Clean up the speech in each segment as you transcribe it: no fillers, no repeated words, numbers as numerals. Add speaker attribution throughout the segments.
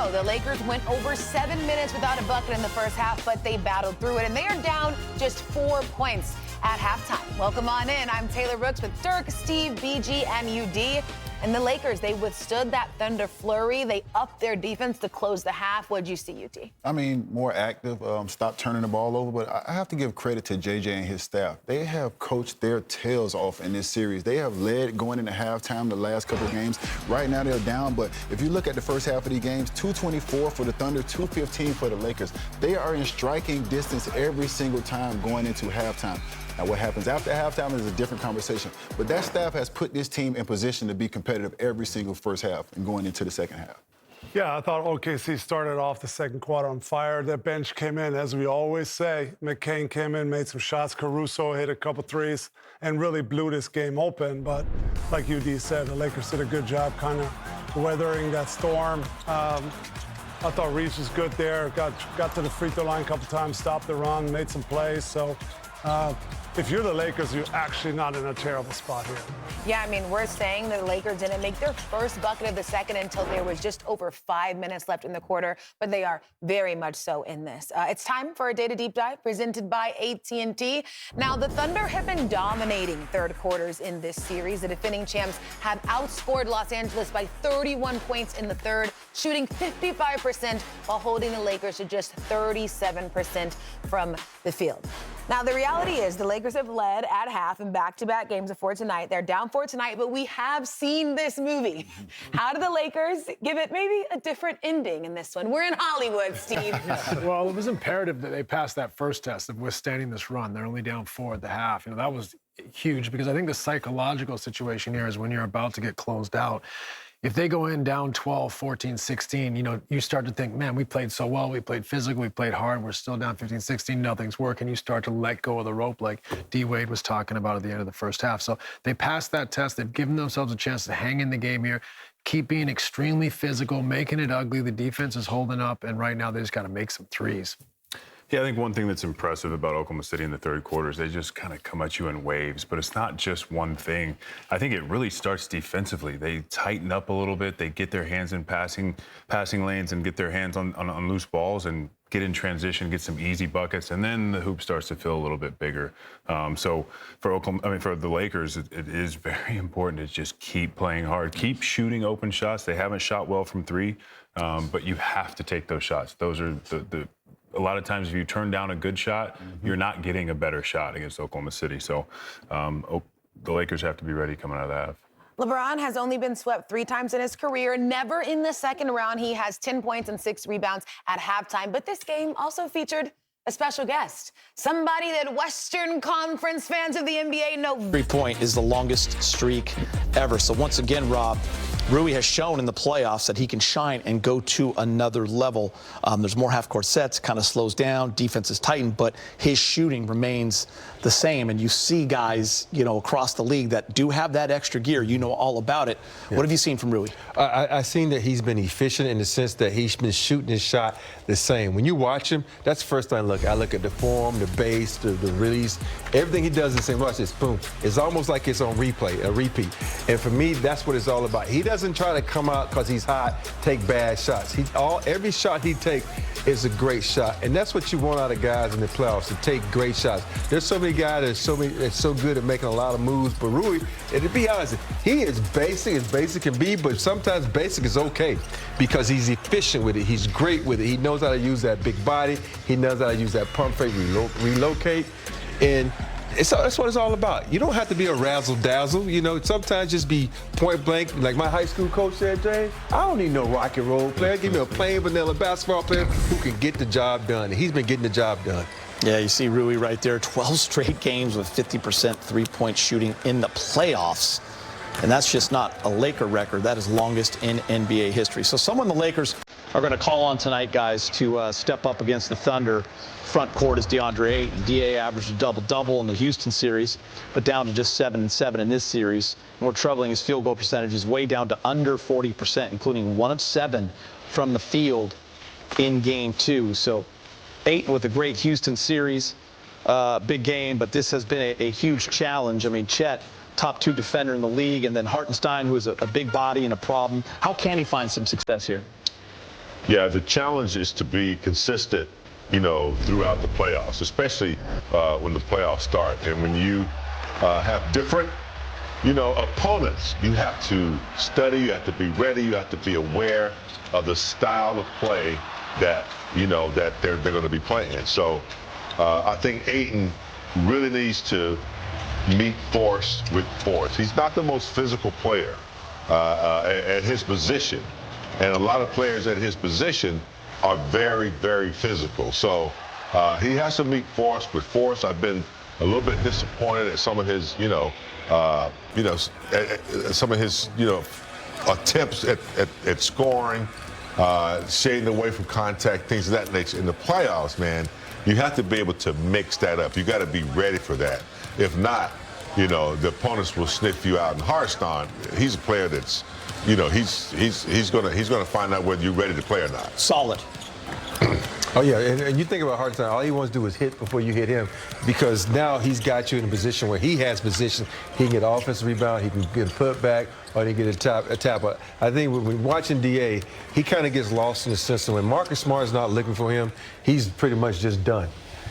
Speaker 1: go. The Lakers went over 7 minutes without a bucket in the first half, but they battled through it, and they are down just 4 points at halftime. Welcome on in. I'm Taylor Rooks with Dirk, Steve, BG, and UD. And the Lakers, they withstood that Thunder flurry. They upped their defense to close the half. What'd you see, UT?
Speaker 2: I mean, more active, stop turning the ball over. But I have to give credit to JJ and his staff. They have coached their tails off in this series. They have led going into halftime the last couple of games. Right now they're down, but if you look at the first half of these games, 224 for the Thunder, 215 for the Lakers. They are in striking distance every single time going into halftime. Now, what happens after halftime is a different conversation. But that staff has put this team in position to be competitive every single first half and going into the second half.
Speaker 3: Yeah, I thought OKC started off the second quarter on fire. Their bench came in, as we always say. McCain came in, made some shots. Caruso hit a couple threes and really blew this game open. But like UD said, the Lakers did a good job kind of weathering that storm. I thought Reaves was good there. Got to the free throw line a couple times, stopped the run, made some plays. So if you're the Lakers, you're actually not in a terrible spot here.
Speaker 1: Yeah, I mean, we're saying that the Lakers didn't make their first bucket of the second until there was just over 5 minutes left in the quarter, but they are very much so in this. It's time for a Data Deep Dive presented by AT&T. Now, the Thunder have been dominating third quarters in this series. The defending champs have outscored Los Angeles by 31 points in the third, shooting 55% while holding the Lakers to just 37% from the field. Now, the reality is the Lakers have led at half in back-to-back games before tonight. They're down 4 tonight, but we have seen this movie. How do the Lakers give it maybe a different ending in this one? We're in Hollywood, Steve.
Speaker 4: Well, it was imperative that they passed that first test of withstanding this run. They're only down 4 at the half. You know, that was huge because I think the psychological situation here is when you're about to get closed out. If they go in down 12, 14, 16, you know, you start to think, man, we played so well. We played physical. We played hard. We're still down 15, 16. Nothing's working. You start to let go of the rope like D. Wade was talking about at the end of the first half. So they passed that test. They've given themselves a chance to hang in the game here, keep being extremely physical, making it ugly. The defense is holding up, and right now they just got to make some threes.
Speaker 5: Yeah, I think one thing that's impressive about Oklahoma City in the third quarter is they just kind of come at you in waves, but it's not just one thing. I think it really starts defensively. They tighten up a little bit. They get their hands in passing lanes and get their hands on loose balls and get in transition, get some easy buckets, and then the hoop starts to feel a little bit bigger. So for for the Lakers, it is very important to just keep playing hard, keep shooting open shots. They haven't shot well from three, but you have to take those shots. Those are a lot of times if you turn down a good shot, you're not getting a better shot against Oklahoma City. So the Lakers have to be ready coming out of the half.
Speaker 1: LeBron has only been swept 3 times in his career, never in the second round. He has 10 points and 6 rebounds at halftime. But this game also featured a special guest, somebody that Western Conference fans of the NBA know.
Speaker 6: 3-point is the longest streak ever. So once again, Rob, Rui has shown in the playoffs that he can shine and go to another level. There's more half-court sets, kind of slows down, defense is tightened, but his shooting remains the same. And you see guys, you know, across the league that do have that extra gear. You know all about it. Yeah. What have you seen from Rui?
Speaker 7: I've seen that he's been efficient in the sense that he's been shooting his shot the same. When you watch him, that's the first thing I look at. I look at the form, the base, the release. Everything he does is the same. Watch this, boom. It's almost like it's on replay, a repeat. And for me, that's what it's all about. He doesn't try to come out because he's hot, take bad shots. Every shot he takes is a great shot. And that's what you want out of guys in the playoffs, to take great shots. There's so many guys that's so good at making a lot of moves. But Rui, and to be honest, he is basic as basic can be, but sometimes basic is okay because he's efficient with it. He's great with it. He knows how to use that big body. He knows how to use that pump fake, relocate. And that's what it's all about. You don't have to be a razzle-dazzle. You know, sometimes just be point blank. Like my high school coach said, James, I don't need no rock and roll player. Give me a plain vanilla basketball player who can get the job done. And he's been getting the job done.
Speaker 6: Yeah, you see Rui right there, 12 straight games with 50% three-point shooting in the playoffs. And that's just not a Laker record. That is longest in NBA history. So someone the Lakers are going to call on tonight, guys, to step up against the Thunder. Front court is Deandre Ayton. DA averaged a double-double in the Houston series, but down to just 7 and 7 in this series. More troubling, his field goal percentage is way down to under 40%, including 1 of 7 from the field in Game 2. So Ayton with a great Houston series, big game, but this has been a huge challenge. I mean, Chet, top 2 defender in the league, and then Hartenstein, who is a big body and a problem. How can he find some success here?
Speaker 8: Yeah, the challenge is to be consistent, throughout the playoffs, especially when the playoffs start. And when you have different, opponents, you have to study, you have to be ready, you have to be aware of the style of play that, that they're going to be playing. So I think Ayton really needs to meet force with force. He's not the most physical player at his position. And a lot of players at his position are very, very physical. So he has to meet force with force. I've been a little bit disappointed at some of his, some of his, attempts at scoring, shading away from contact, things of that nature. In the playoffs, man, you have to be able to mix that up. You got to be ready for that. If not, the opponents will sniff you out. And Hearthstone, he's a player that's, he's gonna find out whether you're ready to play or not.
Speaker 6: Solid.
Speaker 7: Oh, yeah, and you think about Hartenstein, all he wants to do is hit before you hit him, because now he's got you in a position where he has position. He can get an offensive rebound, he can get a putback, or he can get a tap. But I think when watching DA, he kind of gets lost in the system. When Marcus Smart is not looking for him, he's pretty much just done.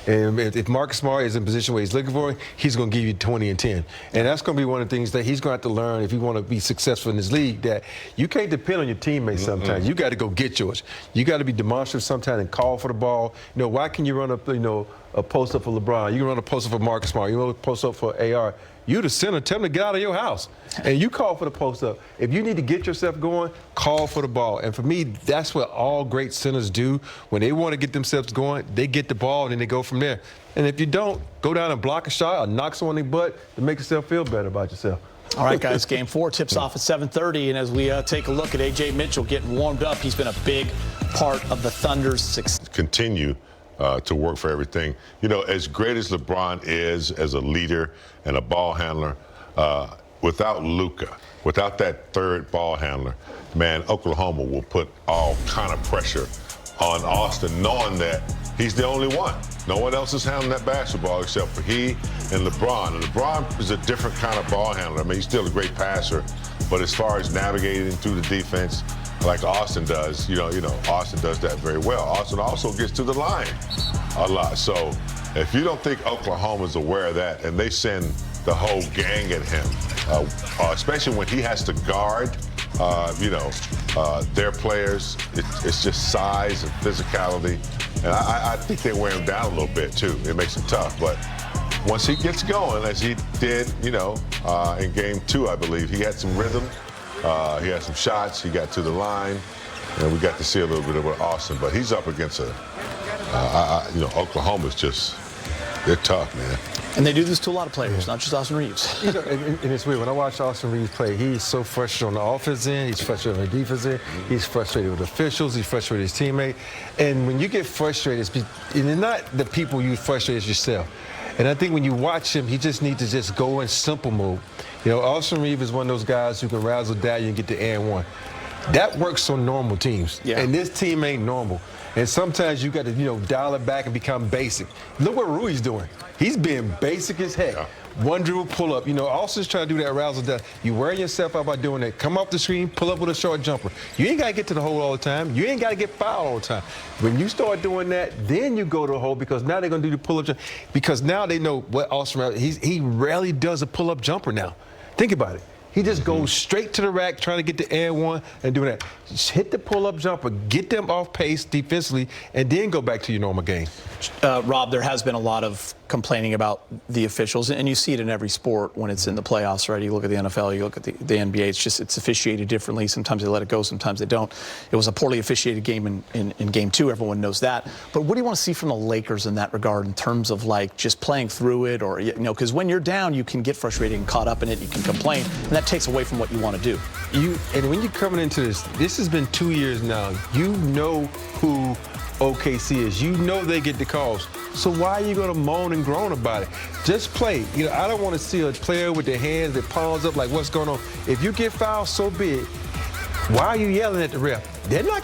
Speaker 7: And if Marcus Smart is in a position where he's looking for him, he's going to give you 20 and 10. And that's going to be one of the things that he's going to have to learn if you want to be successful in this league, that you can't depend on your teammates sometimes. You got to go get yours. You got to be demonstrative sometimes and call for the ball. Why can you run up, a post-up for LeBron? You can run a post-up for Marcus Smart. You run a post-up for AR. You the center, tell them to get out of your house. And you call for the post-up. If you need to get yourself going, call for the ball. And for me, that's what all great centers do. When they want to get themselves going, they get the ball and then they go from there. And if you don't, go down and block a shot or knock someone in the butt to make yourself feel better about yourself.
Speaker 6: All right, guys, Game 4 tips off at 7:30. And as we take a look at A.J. Mitchell getting warmed up, he's been a big part of the Thunder's success.
Speaker 8: Continue to work for everything. As great as LeBron is as a leader and a ball handler, without Luka, without that third ball handler, man, Oklahoma will put all kind of pressure on Austin, knowing that he's the only one. No one else is handling that basketball except for he and LeBron. And LeBron is a different kind of ball handler. I mean, he's still a great passer, but as far as navigating through the defense, like Austin does, Austin does that very well. Austin also gets to the line a lot. So if you don't think Oklahoma's aware of that and they send the whole gang at him, especially when he has to guard, their players, it's just size and physicality. And I think they wear him down a little bit too. It makes him tough. But once he gets going, as he did, in Game 2, I believe, he had some rhythm. He had some shots. He got to the line, and we got to see a little bit of Austin. But he's up against Oklahoma's they're tough, man.
Speaker 6: And they do this to a lot of players, not just Austin Reaves.
Speaker 7: And it's weird. When I watch Austin Reaves play, he's so frustrated on the offense end. He's frustrated on the defense end. He's frustrated with officials. He's frustrated with his teammate. And when you get frustrated, it's not the people you frustrate, it's yourself. And I think when you watch him, he just needs to just go in simple mode. Austin Reaves is one of those guys who can razzle dazzle and get the and one. That works on normal teams. Yeah. And this team ain't normal. And sometimes you got to, dial it back and become basic. Look what Rui's doing. He's being basic as heck. Yeah. One dribble pull up. Austin's trying to do that razzle dazzle. You wearing yourself out by doing that. Come off the screen, pull up with a short jumper. You ain't got to get to the hole all the time. You ain't got to get fouled all the time. When you start doing that, then you go to the hole, because now they're going to do the pull-up jumper. Because now they know what Austin, he rarely does a pull-up jumper now. Think about it. He just goes straight to the rack, trying to get the air one and doing that. Just hit the pull-up jumper, get them off pace defensively, and then go back to your normal game.
Speaker 6: Rob, there has been a lot of complaining about the officials, and you see it in every sport when it's in the playoffs, right? You look at the NFL, you look at the NBA, it's officiated differently. Sometimes they let it go, sometimes they don't. It was a poorly officiated game in Game 2. Everyone knows that. But what do you want to see from the Lakers in that regard, in terms of just playing through it, or because when you're down, you can get frustrated and caught up in it, you can complain, and that takes away from what you want to do.
Speaker 7: And when you're coming into this has been 2 years now. You know who OKC is. You know they get the calls. So why are you going to moan and groan about it? Just play. I don't want to see a player with their hands, their palms up, like, what's going on? If you get fouled, so be it. Why are you yelling at the ref? They're not